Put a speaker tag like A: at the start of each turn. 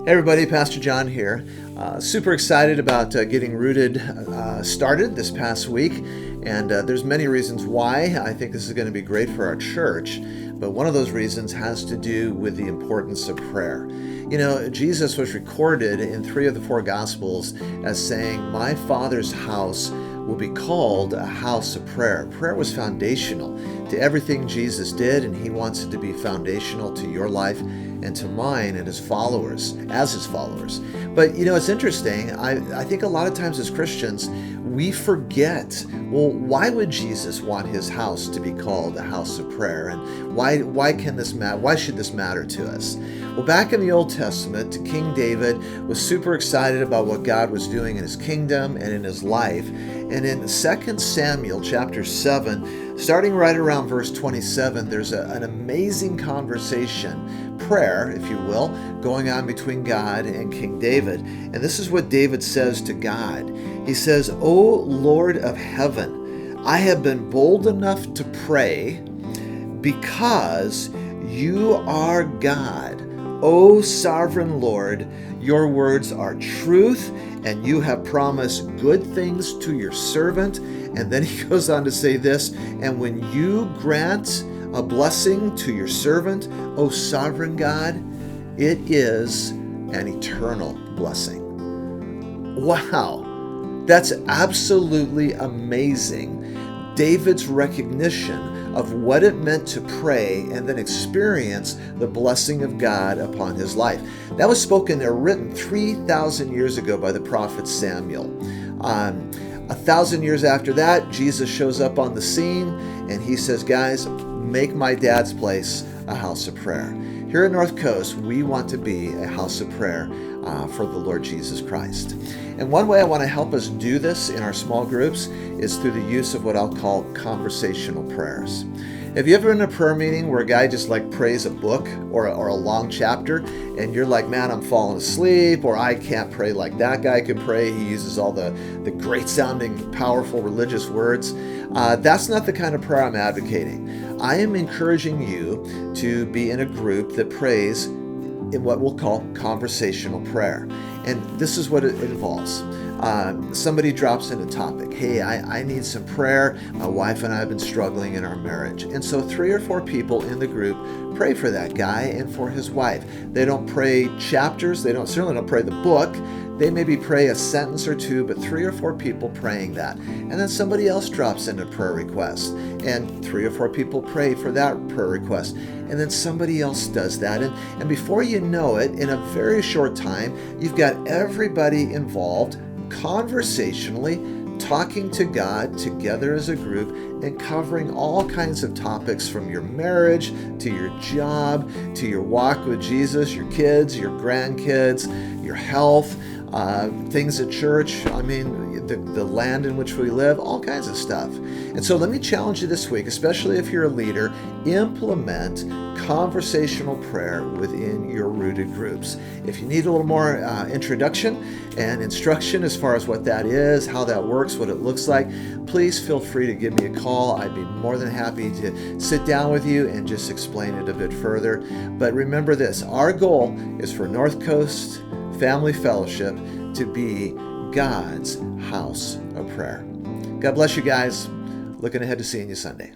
A: Hey everybody, Pastor John here. Super excited about getting Rooted started this past week, and there's many reasons why I think this is going to be great for our church, but one of those reasons has to do with the importance of prayer. You know, Jesus was recorded in 3 of the 4 Gospels as saying, "My Father's house will be called a house of prayer." Prayer was foundational to everything Jesus did, and he wants it to be foundational to your life and to mine and his followers, as his followers. But you know, it's interesting. I think a lot of times as Christians, we forget, well, why would Jesus want his house to be called a house of prayer? And why should this matter to us? Well, back in the Old Testament, King David was super excited about what God was doing in his kingdom and in his life. And in 2 Samuel chapter 7, starting right around verse 27, there's an amazing conversation, prayer, if you will, going on between God and King David. And this is what David says to God. He says, "O Lord of heaven, I have been bold enough to pray because you are God. O sovereign Lord, your words are truth, and you have promised good things to your servant." And then he goes on to say this, "And when you grant a blessing to your servant, O sovereign God, it is an eternal blessing." Wow, that's absolutely amazing. David's recognition of what it meant to pray and then experience the blessing of God upon his life. That was spoken or written 3,000 years ago by the prophet Samuel. 1,000 years after that, Jesus shows up on the scene and he says, "Guys, make my dad's place a house of prayer." Here at North Coast, we want to be a house of prayer for the Lord Jesus Christ. And one way I want to help us do this in our small groups is through the use of what I'll call conversational prayers. Have you ever been in a prayer meeting where a guy just prays a book or a long chapter, and you're like, "Man, I'm falling asleep," or "I can't pray like that guy can pray. He uses all the great sounding, powerful religious words." That's not the kind of prayer I'm advocating. I am encouraging you to be in a group that prays in what we'll call conversational prayer. And this is what it involves. Somebody drops in a topic. "Hey, I need some prayer. My wife and I have been struggling in our marriage." And so 3 or 4 people in the group pray for that guy and for his wife. They don't pray chapters. They certainly don't pray the book. They maybe pray a sentence or 2, but 3 or 4 people praying that. And then somebody else drops in a prayer request, and 3 or 4 people pray for that prayer request. And then somebody else does that. And before you know it, in a very short time, you've got everybody involved conversationally talking to God together as a group and covering all kinds of topics, from your marriage to your job to your walk with Jesus, your kids, your grandkids, your health, things at church, the land in which we live, all kinds of stuff. And so let me challenge you this week, especially if you're a leader, implement conversational prayer within your Rooted groups. If you need a little more introduction and instruction as far as what that is, how that works, what it looks like, please feel free to give me a call. I'd be more than happy to sit down with you and just explain it a bit further. But remember this, our goal is for North Coast Family Fellowship to be God's house of prayer. God bless you guys. Looking ahead to seeing you Sunday.